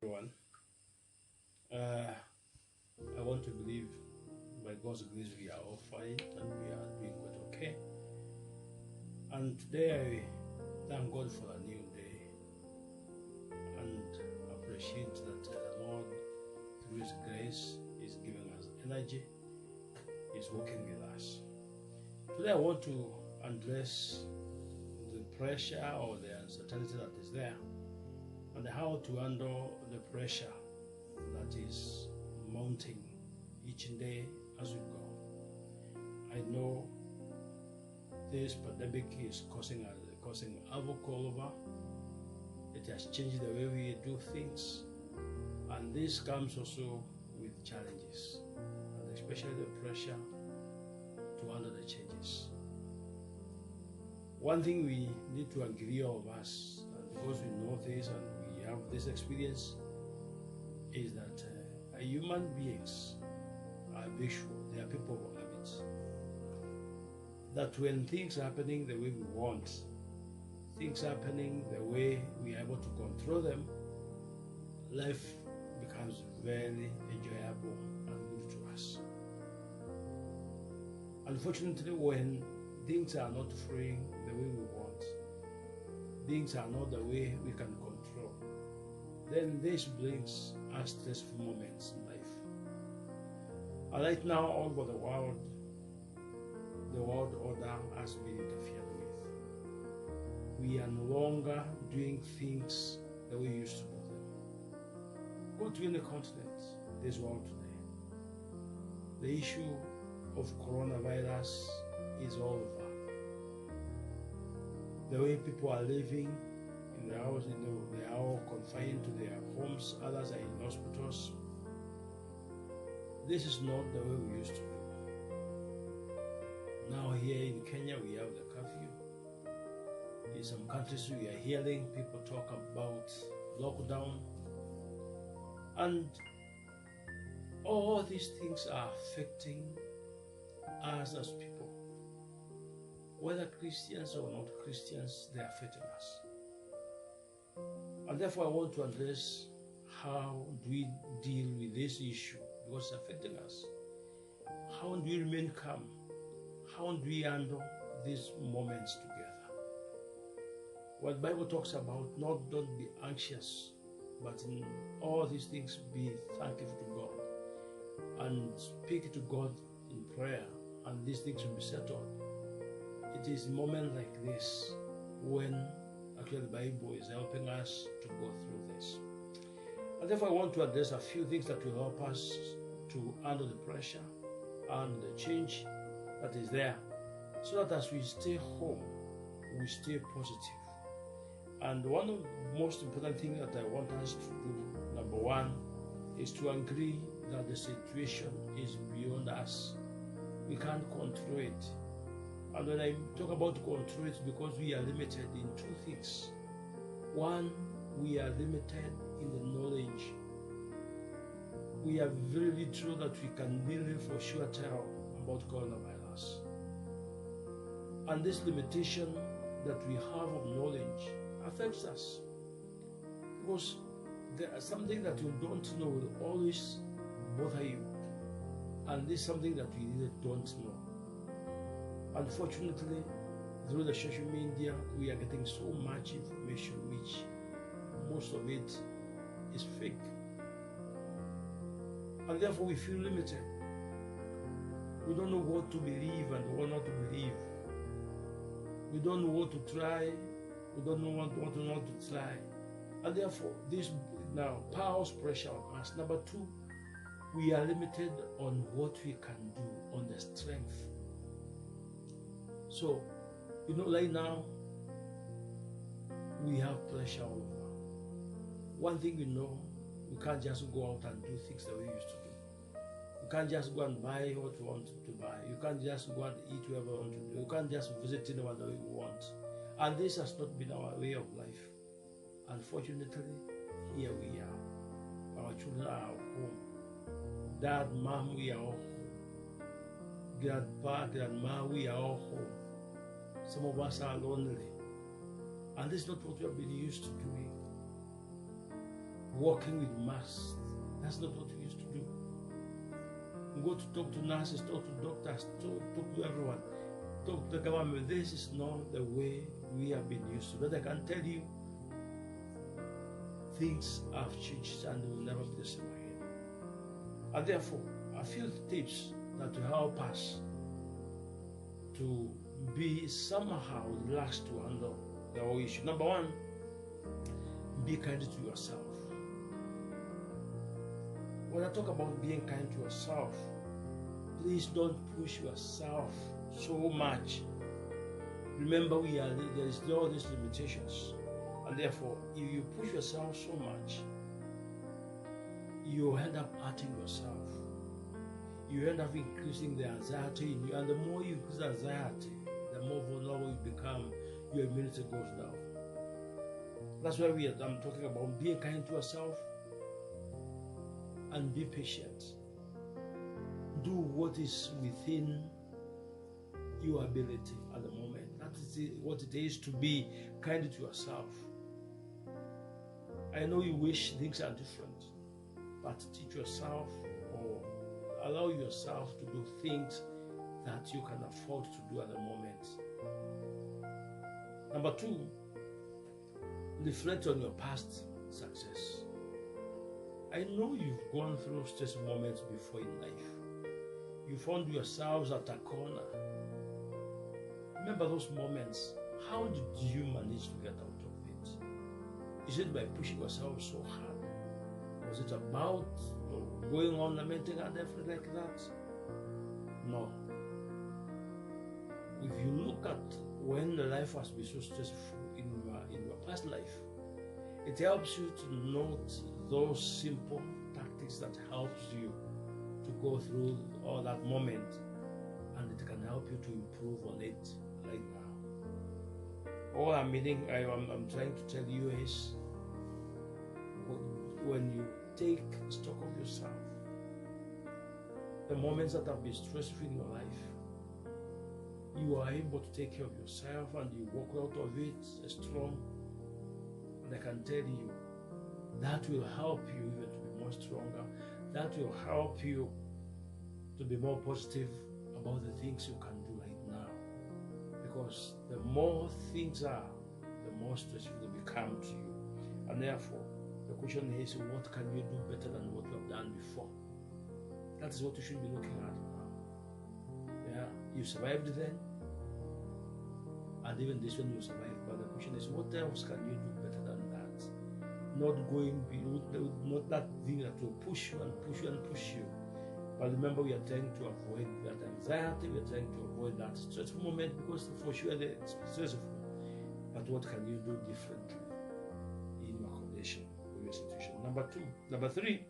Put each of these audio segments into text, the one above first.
Everyone. I want to believe by God's grace we are all fine and we are doing quite okay. And today I thank God for a new day and appreciate that the Lord, through His grace, is giving us energy, is working with us. Today I want to address the pressure or the uncertainty that is there and how to handle the pressure that is mounting each day as we go. I know this pandemic is causing havoc all over. It has changed the way we do things, and this comes also with challenges, and especially the pressure to handle the changes. One thing we need to agree, all of us, and because we know this and we have this experience, is that human beings are visual. They are people of habits. That when things are happening the way we want, things happening the way we are able to control them, life becomes very enjoyable and good to us. Unfortunately, when things are not flowing the way we want, things are not the way we can control, then this brings us stressful moments in life. And right now, all over the world order has been interfered with. We are no longer doing things the way we used to do them. Go to any continent, this world today, the issue of coronavirus is all over. The way people are living in their house, they are all confined to their homes, others are in hospitals. This is not the way we used to do. Now here in Kenya we have the curfew. In some countries we are hearing people talk about lockdown. And all these things are affecting us as people. Whether Christians or not Christians, they are affecting us. And therefore I want to address how do we deal with this issue because it's affecting us. How do we remain calm? How do we handle these moments together? What the Bible talks about, don't be anxious, but in all these things be thankful to God and speak to God in prayer, and these things will be settled. It is a moment like this when actually the Bible is helping us to go through this. And therefore I want to address a few things that will help us to handle the pressure and the change that is there, so that as we stay home, we stay positive. And one of the most important things that I want us to do, number one, is to agree that the situation is beyond us. We can't control it. And when I talk about control, it's because we are limited in two things. One, we are limited in the knowledge. We are very little that we can really for sure tell about coronavirus. And this limitation that we have of knowledge affects us. Because there is something that you don't know will always bother you. And this is something that we really don't know. Unfortunately, through the social media, we are getting so much information which most of it is fake. And therefore we feel limited. We don't know what to believe and what not to believe. We don't know what to try. We don't know what not to try. And therefore this now piles pressure on us. Number two, we are limited on what we can do, on the strength. So, right now, we have pressure all over. One thing we know, we can't just go out and do things the way we used to do. You can't just go and buy what you want to buy. You can't just go and eat wherever you want to do. You can't just visit anyone the way you want. And this has not been our way of life. Unfortunately, here we are. Our children are home. Dad, mom, we are all home. Grandpa, grandma, we are all home. Some of us are lonely. And this is not what we have been used to doing. walking with masks. That's not what we used to do. We go to talk to nurses, talk to doctors, talk to everyone, talk to the government. This is not the way we have been used to. But I can tell you, things have changed and will never be the same again. And therefore, a few tips that will help us to be somehow relaxed to handle the whole issue. Number one, be kind to yourself. When I talk about being kind to yourself, please don't push yourself so much. Remember, there is all these limitations, and therefore, if you push yourself so much, you end up hurting yourself. You end up increasing the anxiety in you, and the more you increase anxiety, the more vulnerable you become. Your immunity goes down. That's why I'm talking about being kind to yourself and be patient. Do what is within your ability at the moment. That is what it is to be kind to yourself. I know you wish things are different, but teach yourself or allow yourself to do things that you can afford to do at the moment. Number two, reflect on your past success. I know you've gone through stressful moments before in life. You found yourselves at a corner. Remember those moments. How did you manage to get out of it? Is it by pushing yourself so hard? Was it about going on lamenting and everything like that? No. If you look at when the life has been so stressful in your past life, it helps you to note those simple tactics that helps you to go through all that moment, and it can help you to improve on it right now. All I'm trying to tell you is, when you take stock of yourself, the moments that have been stressful in your life, you are able to take care of yourself and you walk out of it strong. And I can tell you, that will help you even to be more stronger. That will help you to be more positive about the things you can do right now. Because the more things are, the more stressful they become to you. And therefore, the question is, what can you do better than what you have done before? That is what you should be looking at now. Yeah, you survived then, and even this one you survived. But the question is, what else can you do better than that? Not that thing that will push you and push you and push you. But remember, we are trying to avoid that anxiety. We are trying to avoid that stressful moment, because for sure it's stressful. But what can you do differently in your condition or your situation? Number three,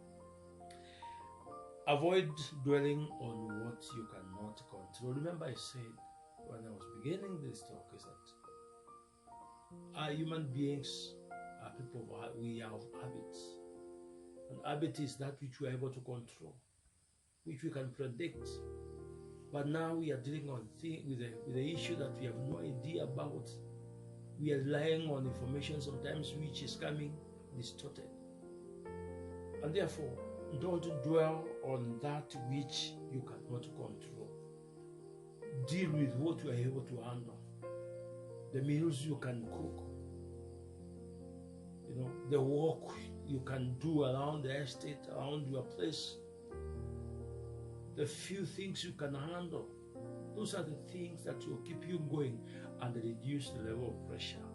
avoid dwelling on what you cannot control. Remember, I said when I was beginning this talk is that our human beings are people we have habits. And habit is that which we are able to control, which we can predict. But now we are dealing with the issue that we have no idea about. We are relying on information sometimes which is coming distorted. And therefore, don't dwell on that which you cannot control. Deal with what you are able to handle. The meals you can cook, the work you can do around the estate, around your place, the few things you can handle. Those are the things that will keep you going and reduce the level of pressure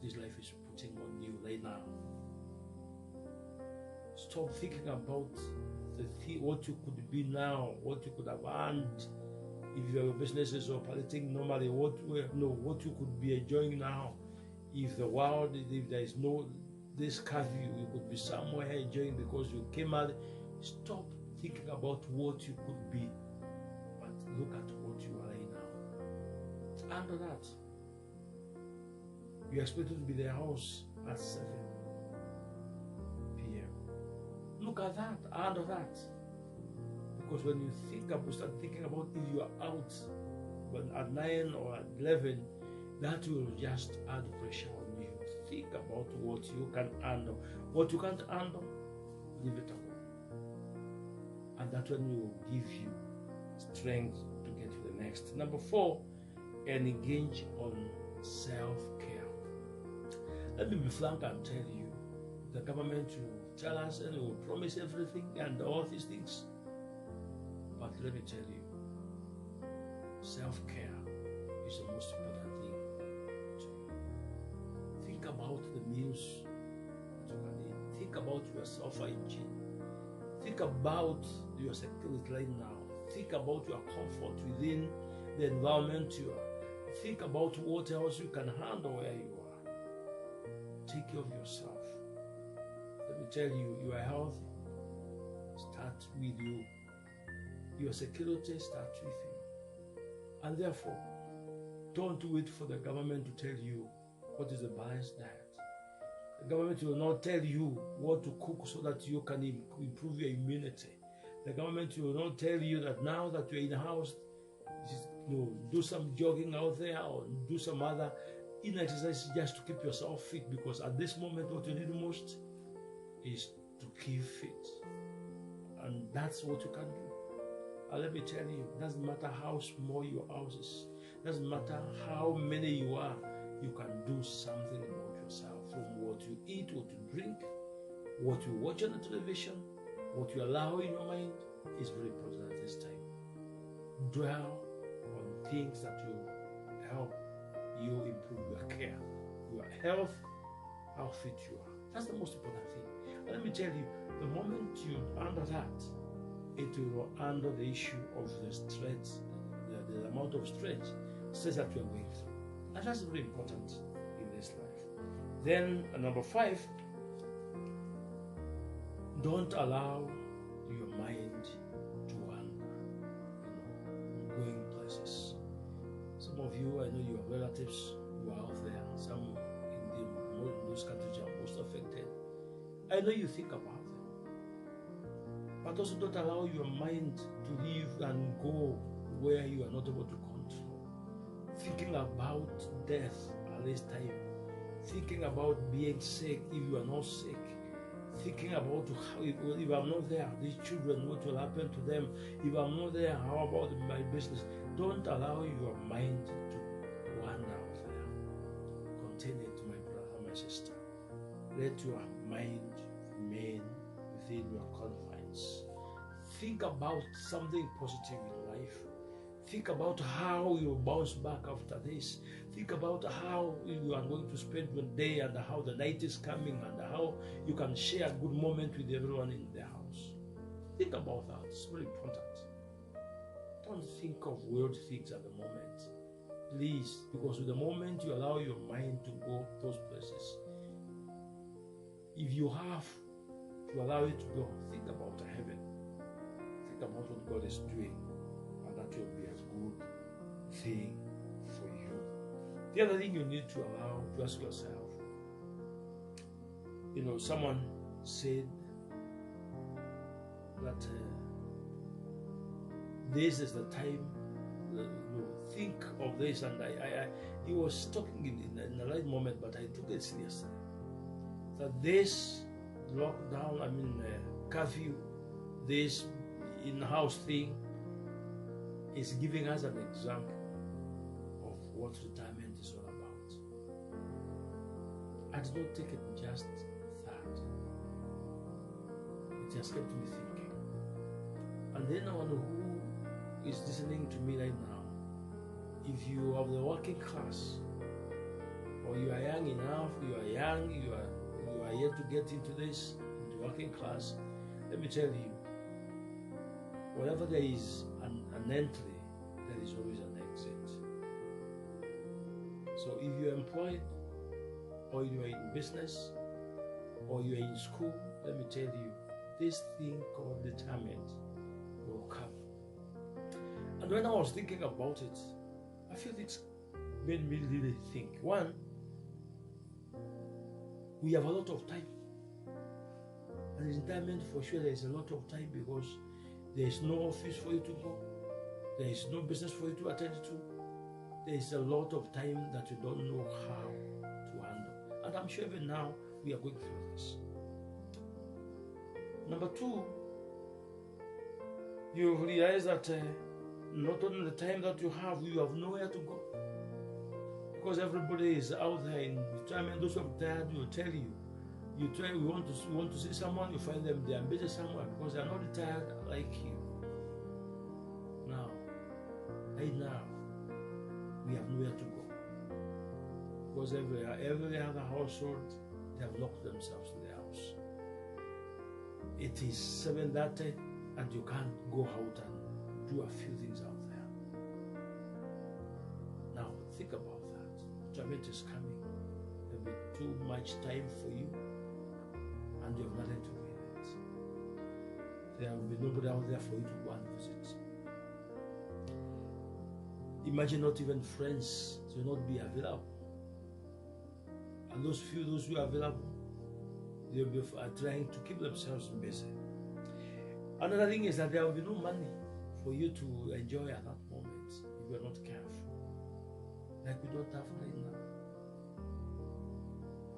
this life is putting on you right now. Stop thinking about what you could be now, what you could have earned if your business is operating normally, what you could be enjoying now. If there is no this curfew, you could be somewhere enjoying because you came out. Stop thinking about what you could be, but look at what you are right now. Under that, you expected to be the house at 7 p.m. Look at that, under that. Because when you start thinking about if you are out at 9 or at 11, that will just add pressure on you. Think about what you can handle. What you can't handle, leave it alone. And that one will give you strength to get to the next. Number 4, engage on self-care. Let me be frank and tell you, the government will tell us and will promise everything and all these things. But let me tell you, self-care is the most important thing to you. Think about the meals that you can eat. Think about your self-hygiene. Think about your security right now. Think about your comfort within the environment you are. Think about what else you can handle where you are. Take care of yourself. Let me tell you, you are healthy. Start with you. Your security starts with you. And therefore, don't wait for the government to tell you what is a balanced diet. The government will not tell you what to cook so that you can improve your immunity. The government will not tell you that now that you're in the house, do some jogging out there or do some other exercise just to keep yourself fit, because at this moment what you need most is to keep fit. And that's what you can do. And let me tell you, it doesn't matter how small your house is, it doesn't matter how many you are, you can do something about yourself. From what you eat, what you drink, what you watch on the television, what you allow in your mind is very important at this time. Dwell on things that will help you improve your care, your health, how fit you are. That's the most important thing. And let me tell you, the moment you handle that, it will handle the issue of the stress, the amount of stress that you are going through. And that's very important in this life. Then number 5, don't allow your mind to wander, going places. Some of you, I know you have relatives who are out there. Some in those countries are most affected. I know you think about them. But also don't allow your mind to leave and go where you are not able to control. Thinking about death at this time. Thinking about being sick if you are not sick. Thinking about how, if I'm not there, these children, what will happen to them? If I'm not there, how about my business? Don't allow your mind to wander out there. Contain it, my brother, my sister. Let your mind remain within your confines. Think about something positive in life. Think about how you'll bounce back after this. Think about how you are going to spend your day and how the night is coming and how you can share a good moment with everyone in the house. Think about that. It's very important. Don't think of weird things at the moment. Please, because with the moment you allow your mind to go those places, if you have to allow it to go, think about heaven. Think about what God is doing, and that will be a good thing for you. The other thing you need to allow to ask yourself, someone said that this is the time, think of this, and he was talking in the right moment, but I took it seriously. That this lockdown, curfew, this in-house thing is giving us an example of what retirement is all about. I did not take it just that. It just kept me thinking. And then anyone who is listening to me right now, if you are the working class, or you are young enough, you are yet to get into the working class, let me tell you, whenever there is an entry, there is always an exit. So if you're employed, or you are in business, or you are in school, let me tell you, this thing called retirement will come. And when I was thinking about it, I feel it's made me really think. One, we have a lot of time. And in retirement, for sure, there is a lot of time, because there is no office for you to go. There is no business for you to attend to. There is a lot of time that you don't know how to handle. And I'm sure even now we are going through this. Number two, you realize that not only the time that you have nowhere to go. Because everybody is out there in retirement. Those who are retired will tell you. You want to see someone, you find them, they are busy somewhere because they are not retired like you. Now, right now, we have nowhere to go. Because every other household, they have locked themselves in their house. It is 7:30 and you can't go out and do a few things out there. Now, think about that. Retirement is coming. There will be too much time for you and you have nothing to do with it. There will be nobody out there for you to go and visit. Imagine not even friends will not be available. And those who are available, they'll be trying to keep themselves busy. Another thing is that there will be no money for you to enjoy at that moment if you are not careful. Like we don't have right now.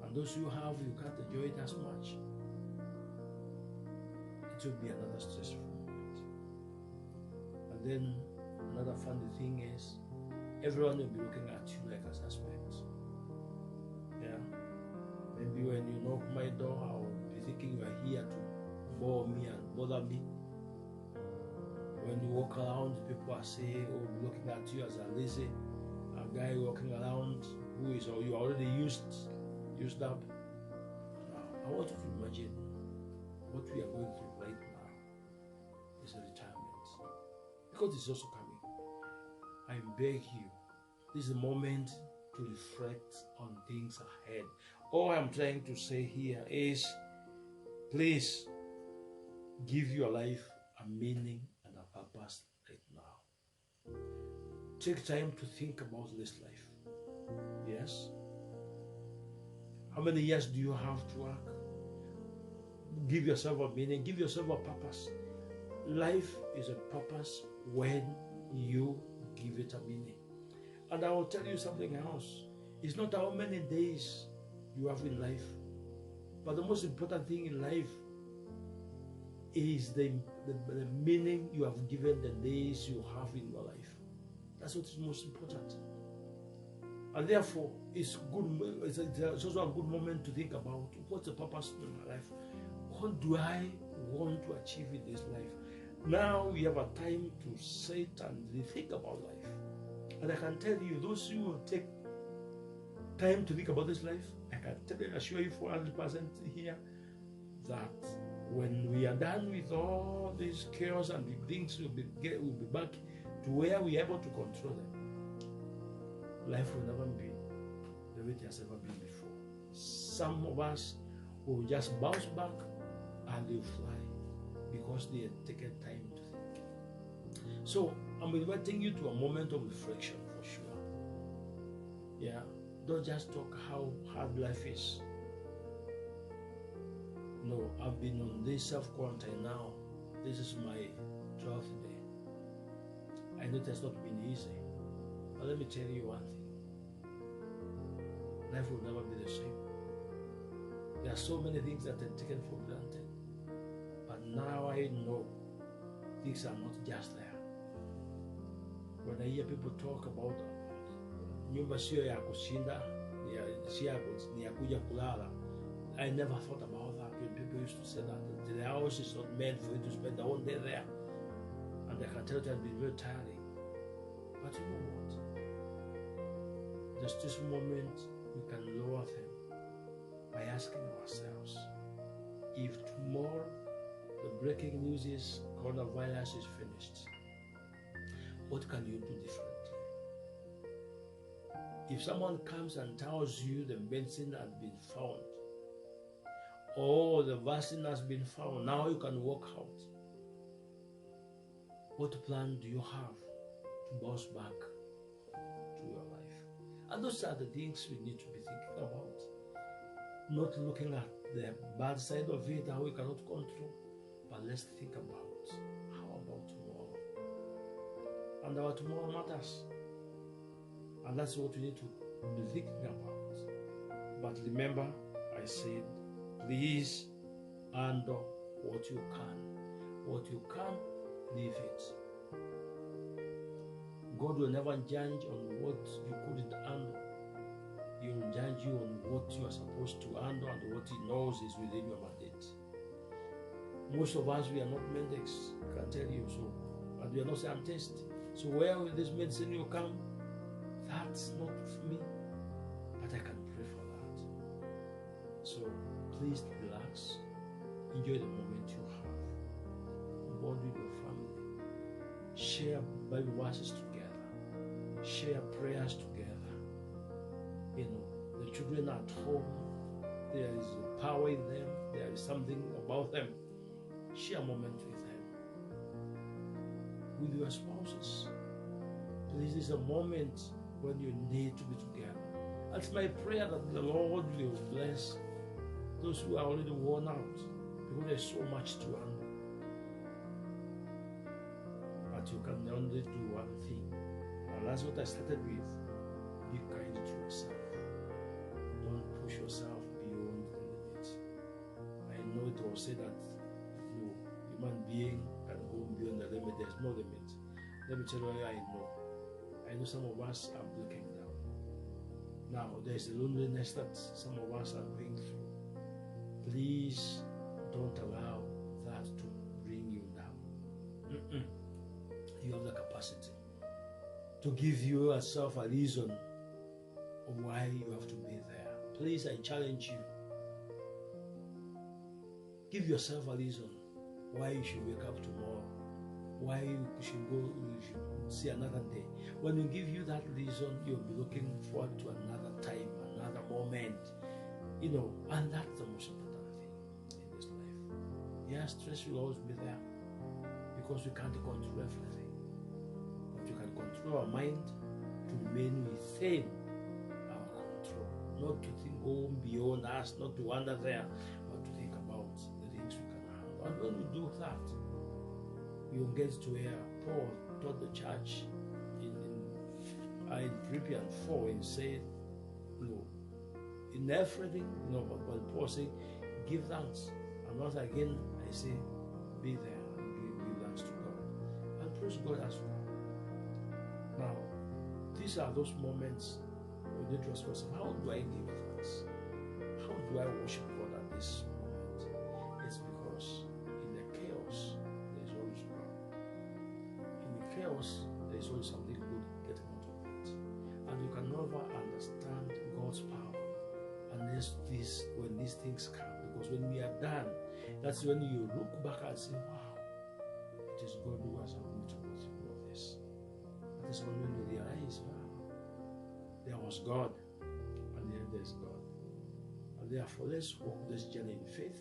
And those who have, you can't enjoy it as much. It will be another stressful moment. And then another funny thing is, everyone will be looking at you like a suspect. Yeah. Maybe when you knock my door, I will be thinking you are here to bore me and bother me. When you walk around, people are saying, or looking at you as a lazy, a guy walking around who is you already used up. Now, I want you to imagine what we are going through right now is a retirement. Because it's also coming. I beg you, this is the moment to reflect on things ahead. All I'm trying to say here is, please give your life a meaning and a purpose right now. Take time to think about this life. Yes? How many years do you have to work? Give yourself a meaning, give yourself a purpose. Life is a purpose when you give it a meaning. And I will tell you something else. It's not how many days you have in life, but the most important thing in life is the meaning you have given the days you have in your life. That's what is most important. And therefore, it's also a good moment to think about what's the purpose of my life. What do I want to achieve in this life? Now we have a time to sit and think about life. And I can tell you, those who will take time to think about this life, I can assure you 400% here that when we are done with all this chaos and the things, we'll be back to where we are able to control them. Life will never be the way it has ever been before. Some of us will just bounce back and they'll fly because they had taken time to think. So I'm inviting you to a moment of reflection for sure. Yeah, don't just talk how hard life is. No, I've been on this self-quarantine now. This is my 12th day. I know it has not been easy. But let me tell you one thing. Life will never be the same. There are so many things that are taken for granted. But now I know things are not just there. When I hear people talk about nyumba sio ya kushinda, ni ya kuja kulala, I never thought about that when people used to say that the house is not meant for you to spend the whole day there. And I can tell it has been very tiring. But you know what? There's this moment we can lower them by asking ourselves, if tomorrow the breaking news is coronavirus is finished, what can you do differently? If someone comes and tells you the medicine has been found, or the vaccine has been found, now you can walk out, what plan do you have to bounce back to your life? And those are the things we need to be thinking about. Not looking at the bad side of it, how we cannot control, but let's think about how about tomorrow. And our tomorrow matters. And that's what we need to be thinking about But remember, I said, please handle what you can. What you can, leave it. God will never judge on what you couldn't handle. He will judge you on what you are supposed to handle and what He knows is within your mandate. Most of us, we are not medics, I can tell you so. And we are not scientists. So where will this medicine you come? That's not for me. But I can pray for that. So please relax. Enjoy the moment you have. Bond with your family. Share Bible verses together. Share prayers together. You know, the children at home, there is power in them. There is something about them. Share a moment with them. With your spouses. Please, this is a moment when you need to be together. It's my prayer that the Lord will bless those who are already worn out, because there's so much to handle. But you can only do one thing, and that's what I started with. Be kind to yourself. Don't push yourself beyond the limit. I know it was said that no human being can go beyond the limit. There's no limit. Let me tell you what I know. I know some of us are breaking down. Now, there's a loneliness that some of us are going through. Please don't allow that to bring you down. You have the capacity to give yourself a reason of why you have to be there. Please, I challenge you. Give yourself a reason why you should wake up tomorrow, why you should go, you should see another day. When you give you that reason, you'll be looking forward to another time, another moment, you know, and that's the most important thing in this life. Yes, stress will always be there because we can't control everything, but you can control our mind to remain within our control, not to think go beyond us, not to wander there, but to think about the things we can handle. And when we do that, we will get to where Paul taught the church in Philippians 4 and said, no, in everything, no, but when Paul said, give thanks. And once again, I say, be there and give thanks to God. And praise God as well. Now, these are those moments when you need to ask yourself, how do I give thanks? How do I worship God at this moment? It's because in the chaos, there's always God. In the chaos, there's always something good getting out of it. And you can never understand God's power unless when these things come. Because when we are done, that's when you look back and say, wow, it is God who has allowed me to go through all this. That is when you realize, wow, there was God, and then there's God. And therefore, let's walk this journey in faith,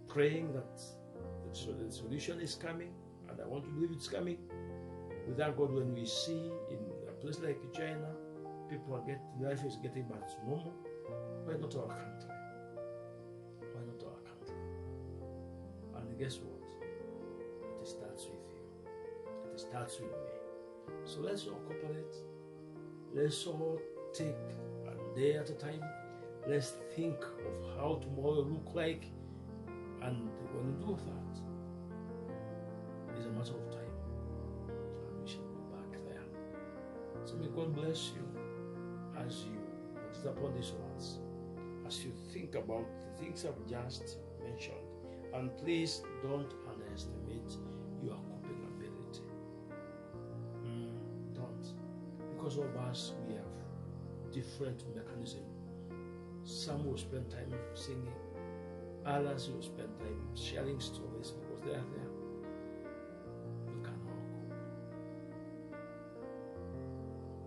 praying that the solution is coming, and I want to believe it's coming. Without God, when we see in a place like China, people are life is getting back to normal, why not our country? Why not our country? And guess what? It starts with you. It starts with me. So let's all cooperate. Let's all take a day at a time. Let's think of how tomorrow will look like. And when we do that, it's a matter of time. And we shall be back there. So may God bless you as you meditate upon these words, as you think about the things I've just mentioned. And please don't underestimate your coping ability. Don't. Because of us, we have different mechanisms. Some will spend time singing, others will spend time sharing stories because they are there. We can all cope.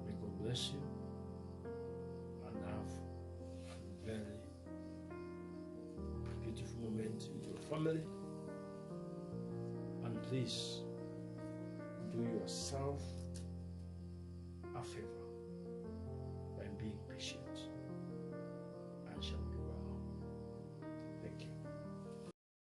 May God bless you and have a very beautiful moment with your family. And please do yourself a favor.